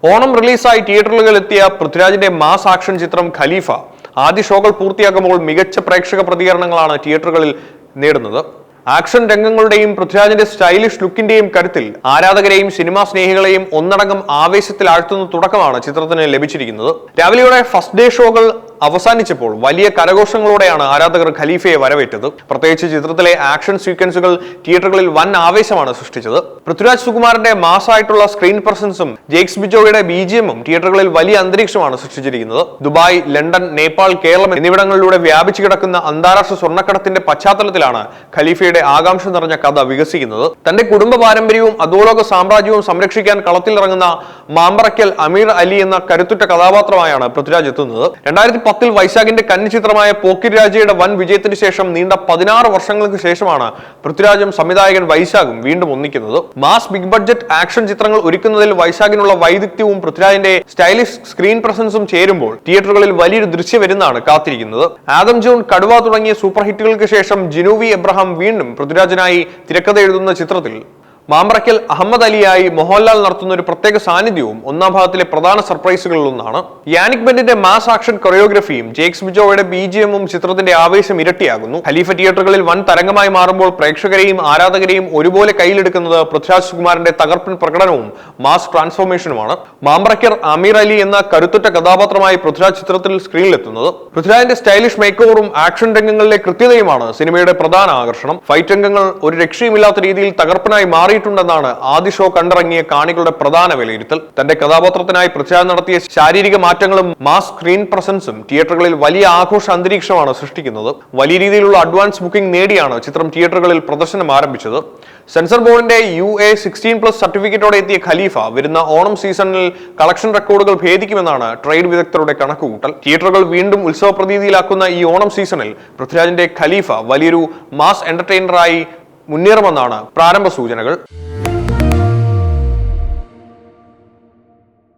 ഓണം റിലീസായി തിയേറ്ററുകളിലെത്തിയ പൃഥ്വിരാജിന്റെ mass action ചിത്രം ഖലീഫ ആദ്യ ഷോകൾ പൂർത്തിയാക്കുമ്പോൾ മികച്ച പ്രേക്ഷക പ്രതികരണങ്ങളാണ് തിയേറ്ററുകളിൽ നേടുന്നത്. ആക്ഷൻ രംഗങ്ങളുടെയും പൃഥ്വിരാജിന്റെ സ്റ്റൈലിഷ് ലുക്കിന്റെയും കരുത്തിൽ ആരാധകരെയും സിനിമാ സ്നേഹികളെയും ഒന്നടങ്കം ആവേശത്തിൽ ആഴ്ത്തുന്ന തുടക്കമാണ് ചിത്രത്തിന് ലഭിച്ചിരിക്കുന്നത്. രാവിലെയോടെ ഫസ്റ്റ് ഡേ ഷോകൾ അവസാനിച്ചപ്പോൾ വലിയ കരഘോഷങ്ങളോടെയാണ് ആരാധകർ ഖലീഫയെ വരവേറ്റത്. പ്രത്യേകിച്ച് ചിത്രത്തിലെ ആക്ഷൻ സീക്വൻസുകൾ തിയേറ്ററുകളിൽ വൻ ആവേശമാണ് സൃഷ്ടിച്ചത്. പൃഥ്വിരാജ് സുകുമാരന്റെ മാസായിട്ടുള്ള സ്ക്രീൻ പ്രസൻസും ജെയ്ക്സ് ബിജോയുടെ BGMഉം തിയേറ്ററുകളിൽ വലിയ അന്തരീക്ഷമാണ് സൃഷ്ടിച്ചിരിക്കുന്നത്. ദുബായ്, ലണ്ടൻ, നേപ്പാൾ, കേരളം എന്നിവിടങ്ങളിലൂടെ വ്യാപിച്ചു കിടക്കുന്ന അന്താരാഷ്ട്ര സ്വർണ്ണക്കടത്തിന്റെ പശ്ചാത്തലത്തിലാണ് ഖലീഫയുടെ ആകാംക്ഷ നിറഞ്ഞ കഥ വികസിക്കുന്നത്. തന്റെ കുടുംബ പാരമ്പര്യവും അധോലോക സാമ്രാജ്യവും സംരക്ഷിക്കാൻ കളത്തിലിറങ്ങുന്ന മാമ്പറയ്ക്കൽ അമീർ അലി എന്ന കരുത്തുറ്റ കഥാപാത്രമായാണ് പൃഥ്വിരാജ് എത്തുന്നത്. 2010 വൈശാഖിന്റെ കന്നി ചിത്രമായ പോക്കിരി രാജയുടെ വൻ വിജയത്തിന് ശേഷം നീണ്ട 16 വർഷങ്ങൾക്ക് ശേഷമാണ് പൃഥ്വിരാജും സംവിധായകൻ വൈശാഖും വീണ്ടും ഒന്നിക്കുന്നത്. മാസ് ബിഗ് ബഡ്ജറ്റ് ആക്ഷൻ ചിത്രങ്ങൾ ഒരുക്കുന്നതിൽ വൈശാഖിനുള്ള വൈദഗ്ധ്യവും പൃഥ്വിരാജിന്റെ സ്റ്റൈലിഷ് സ്ക്രീൻ പ്രസൻസും ചേരുമ്പോൾ തിയേറ്ററുകളിൽ വലിയൊരു ദൃശ്യം വരുന്നതാണ് കാത്തിരിക്കുന്നത്. ആദം ജോൺ, കടുവ തുടങ്ങിയ സൂപ്പർ ഹിറ്റുകൾക്ക് ശേഷം ജിനൂവി എബ്രഹാം വീണ്ടും പൃഥ്വിരാജിനായി തിരക്കഥ എഴുതുന്ന ചിത്രത്തിൽ മാമ്പറയ്ക്കൽ അഹമ്മദ് അലിയായി മോഹൻലാൽ നടത്തുന്ന ഒരു പ്രത്യേക സാന്നിധ്യവും ഒന്നാം ഭാഗത്തിലെ പ്രധാന സർപ്രൈസുകളിൽ ഒന്നാണ്. യാനിക് ബെന്റിന്റെ മാസ് ആക്ഷൻ കൊറിയോഗ്രഫിയും ജെയ്ക്സ് ബിജോയുടെ BGMഉം ചിത്രത്തിന്റെ ആവേശം ഇരട്ടിയാകുന്നു. ഖലീഫ തിയേറ്ററുകളിൽ വൻ തരംഗമായി മാറുമ്പോൾ പ്രേക്ഷകരെയും ആരാധകരെയും ഒരുപോലെ കയ്യിലെടുക്കുന്നത് പൃഥ്വിരാജ് സുകുമാരന്റെ തകർപ്പൻ പ്രകടനവും മാസ് ട്രാൻസ്ഫോർമേഷനുമാണ്. മാമ്പറയ്ക്കൽ അമീർ അലി എന്ന കരുത്തുറ്റ കഥാപാത്രമായി പൃഥ്വിരാജ് ചിത്രത്തിൽ സ്ക്രീനിലെത്തുന്നത്. പൃഥ്വിരാജിന്റെ സ്റ്റൈലിഷ് മേക്കോവറും ആക്ഷൻ രംഗങ്ങളിലെ കൃത്യതയുമാണ് സിനിമയുടെ പ്രധാന ആകർഷണം. ഫൈറ്റ് രംഗങ്ങൾ ഒരു രക്ഷയുമില്ലാത്ത രീതിയിൽ തകർപ്പനായി മാറിയിട്ടുണ്ടെന്നാണ് ആദ്യ ഷോ കണ്ടിറങ്ങിയ കാണികളുടെ പ്രധാന വിലയിരുത്തൽ. തന്റെ കഥാപാത്രത്തിനായി പൃഥ്വിരാജ് നടത്തിയ ശാരീരിക മാറ്റങ്ങളും മാസ് സ്ക്രീൻ പ്രസൻസും തിയേറ്ററുകളിൽ വലിയ ആഘോഷ അന്തരീക്ഷമാണ് സൃഷ്ടിക്കുന്നത്. വലിയ രീതിയിലുള്ള അഡ്വാൻസ് ബുക്കിംഗ് നേടിയാണ് ചിത്രം തിയേറ്ററുകളിൽ പ്രദർശനം ആരംഭിച്ചത്. സെൻസർ ബോർഡിന്റെ UA16+ സർട്ടിഫിക്കറ്റോടെ എത്തിയ ഖലീഫ വരുന്ന ഓണം സീസണിൽ കളക്ഷൻ റെക്കോർഡുകൾ ഭേദിക്കുമെന്നാണ് ട്രേഡ് വിദഗ്ധരുടെ കണക്കുകൂട്ടൽ. തിയേറ്ററുകൾ വീണ്ടും ഉത്സവ പ്രതീതിയിലാക്കുന്ന ഈ ഓണം സീസണിൽ പൃഥ്വിരാജിന്റെ ഖലീഫ വലിയൊരു മാസ് എന്റർടൈനറായി മുന്നേറുമെന്നാണ് പ്രാരംഭ സൂചനകൾ.